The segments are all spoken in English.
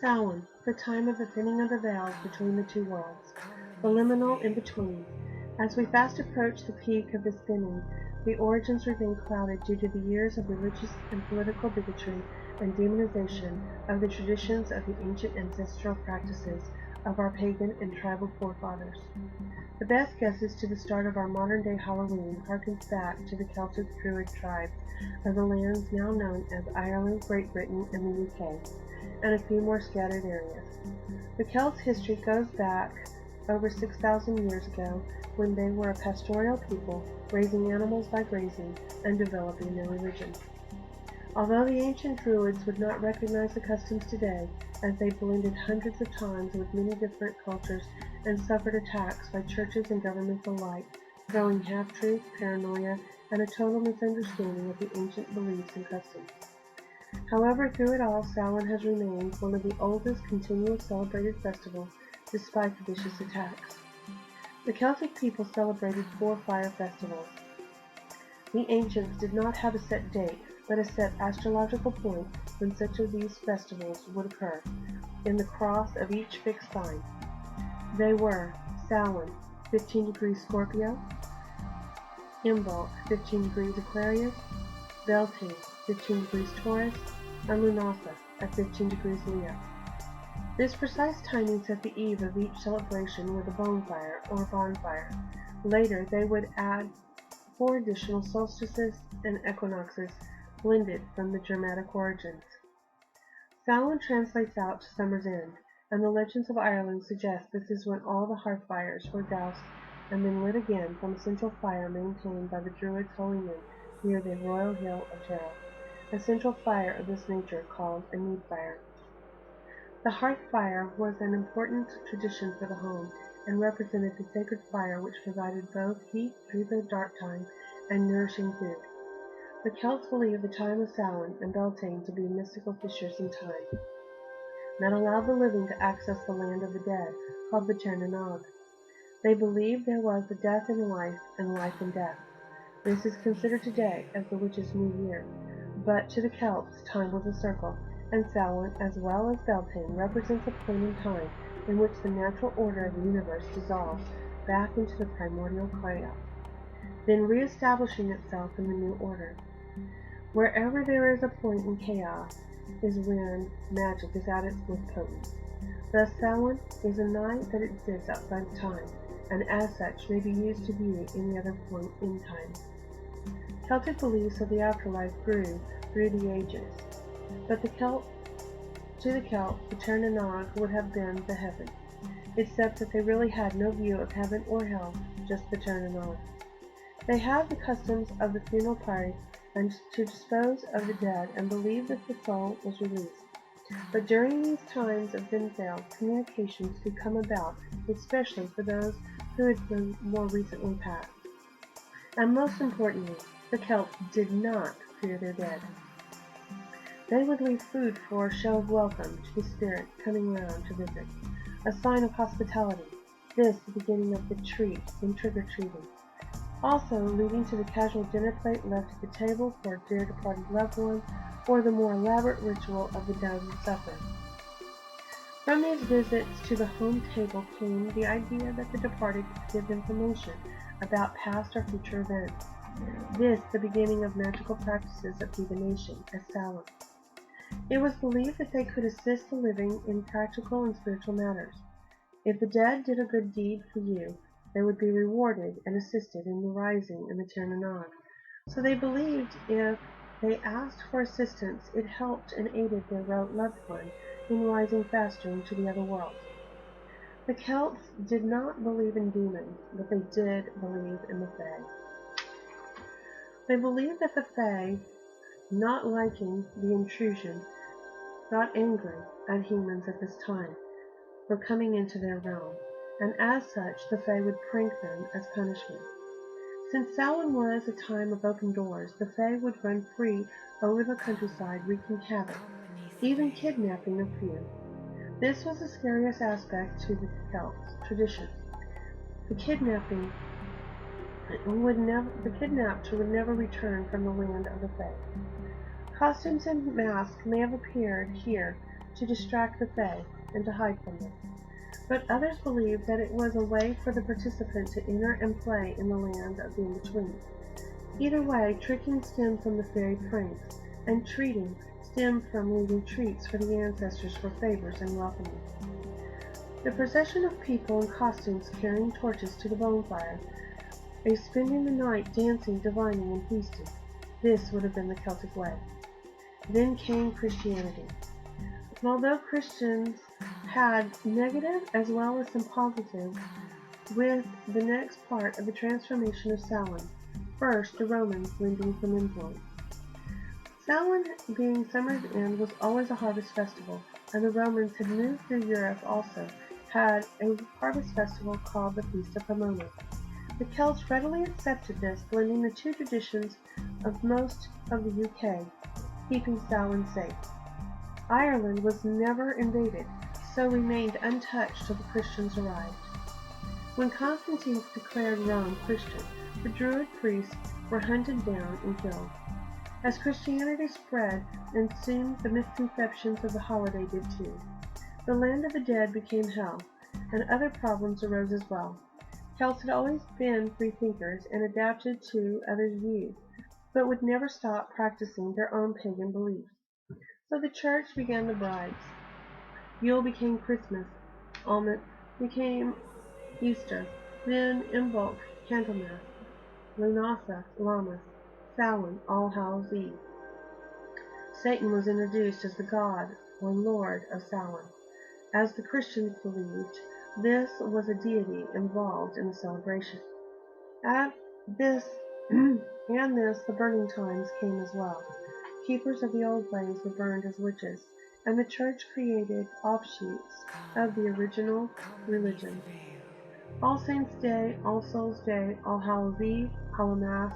Samhain, the time of the thinning of the veils between the two worlds, the liminal in between. As we fast approach the peak of this thinning, the origins remain clouded due to the years of religious and political bigotry and demonization of the traditions of the ancient ancestral practices of our pagan and tribal forefathers. The best guesses to the start of our modern-day Halloween harkens back to the Celtic Druid tribes of the lands now known as Ireland, Great Britain, and the UK, and a few more scattered areas. The Celts' history goes back over 6,000 years ago, when they were a pastoral people, raising animals by grazing and developing their religion. Although the ancient Druids would not recognize the customs today, as they blended hundreds of times with many different cultures and suffered attacks by churches and governments alike, throwing half-truths, paranoia, and a total misunderstanding of the ancient beliefs and customs. However, through it all, Samhain has remained one of the oldest continuous celebrated festivals, despite the vicious attacks. The Celtic people celebrated 4 fire festivals. The ancients did not have a set date, but a set astrological point when such of these festivals would occur, in the cross of each fixed sign. They were Samhain, 15 degrees Scorpio, Imbolc, 15 degrees Aquarius, Beltane, 15 degrees Taurus, and Lunasa, at 15 degrees Leo. This precise timing set the eve of each celebration with a bonfire or bonfire. Later, they would add 4 additional solstices and equinoxes blended from the Germanic origins. Samhain translates out to summer's end, and the legends of Ireland suggest this is when all the hearth fires were doused and then lit again from a central fire maintained by the Druids' holy men near the royal hill of Tara, a central fire of this nature called a need fire. The hearth fire was an important tradition for the home and represented the sacred fire which provided both heat through the dark time and nourishing food. The Celts believed the time of Samhain and Beltane to be mystical fissures in time that allowed the living to access the land of the dead, called the Tirnanog. They believed there was the death in life and life in death. This is considered today as the witches' new year, but to the Celts time was a circle, and Samhain, as well as Beltane, represents a point in time in which the natural order of the universe dissolves back into the primordial chaos, then re-establishing itself in the new order. Wherever there is a point in chaos is when magic is at its most potent. Thus, Samhain is a night that exists outside of time, and as such may be used to view any other point in time. Celtic beliefs of the afterlife grew through the ages, but to the Celts, the Tirnanog would have been the heaven, except that they really had no view of heaven or hell, just the Tirnanog. They had the customs of the funeral party and to dispose of the dead and believed that the soul was released. But during these times of Vinfeld, communications could come about, especially for those who had been more recently passed. And most importantly, the Celts did not fear their dead. They would leave food for a show of welcome to the spirit coming round to visit, a sign of hospitality, this the beginning of the treat in trick-or-treating. Also leading to the casual dinner plate left at the table for a dear departed loved one, or the more elaborate ritual of the dining supper. From these visits to the home table came the idea that the departed could give information about past or future events. This the beginning of magical practices of divination as Samhain. It was believed that they could assist the living in practical and spiritual matters. If the dead did a good deed for you, they would be rewarded and assisted in the rising in the Tirnanog. So they believed if they asked for assistance, it helped and aided their loved one in rising faster into the other world. The Celts did not believe in demons, but they did believe in the Fae. They believed that the Fae, not liking the intrusion, got angry at humans at this time for coming into their realm, and as such the Fae would prank them as punishment. Since Samhain was a time of open doors, the Fae would run free over the countryside wreaking havoc, even kidnapping a few. This was the scariest aspect to the Celts' tradition. The kidnapped would never return from the land of the Fae. Costumes and masks may have appeared here to distract the Fae and to hide from them. But others believed that it was a way for the participant to enter and play in the land of the in-between. Either way, tricking stemmed from the fairy pranks, and treating stemmed from leaving treats for the ancestors for favors and welcoming. The procession of people in costumes carrying torches to the bonfire, a spending the night dancing, divining, and feasting. This would have been the Celtic way. Then came Christianity. And although Christians had negative as well as some positive with the next part of the transformation of Samhain, first the Romans lending some influence. Samhain, being summer's end, was always a harvest festival, and the Romans had moved through Europe also, had a harvest festival called the Feast of Pomona. The Celts readily accepted this, blending the two traditions of most of the UK, keeping Samhain safe. Ireland was never invaded, so remained untouched till the Christians arrived. When Constantine declared Rome Christian, the Druid priests were hunted down and killed. As Christianity spread, and soon the misconceptions of the holiday did too. The land of the dead became hell, and other problems arose as well. Celts had always been free thinkers and adapted to others' views, but would never stop practicing their own pagan beliefs. So the church began the bribes. Yule became Christmas, Almond became Easter, then Imbolc, Candlemas, Lunasa, Lammas, Samhain, All Hallows Eve. Satan was introduced as the god or lord of Samhain. As the Christians believed, this was a deity involved in the celebration. At this the burning times came as well. Keepers of the old ways were burned as witches, and the church created offshoots of the original religion. All Saints' Day, All Souls' Day, All Hallows Eve, Hallowmas,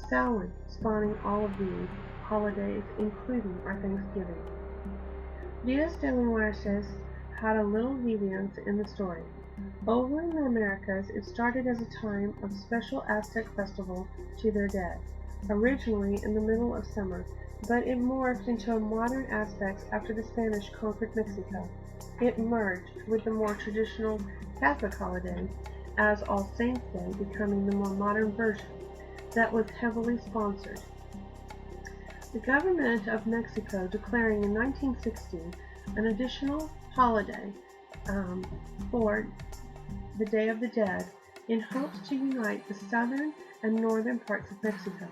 Samhain, spawning all of these holidays, including our Thanksgiving. Dias de los Muertos had a little deviance in the story. Over in the Americas, it started as a time of special Aztec festival to their dead, originally in the middle of summer, but it morphed into a modern aspects after the Spanish conquered Mexico. It merged with the more traditional Catholic holiday as All Saints' Day, becoming the more modern version that was heavily sponsored. The government of Mexico declaring in 1960 an additional holiday for the Day of the Dead in hopes to unite the southern and northern parts of Mexico.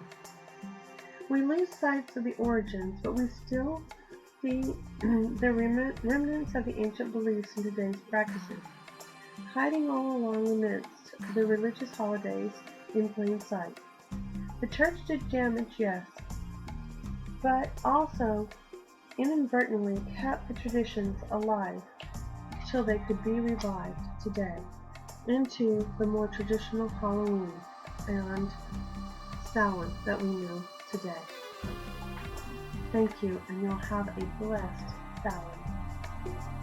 We lose sight of the origins, but we still see the remnants of the ancient beliefs in today's practices, hiding all along amidst the religious holidays in plain sight. The church did damage, yes, but also inadvertently kept the traditions alive till they could be revived today into the more traditional Halloween and Samhain that we know today. Thank you, and you'll have a blessed Samhain.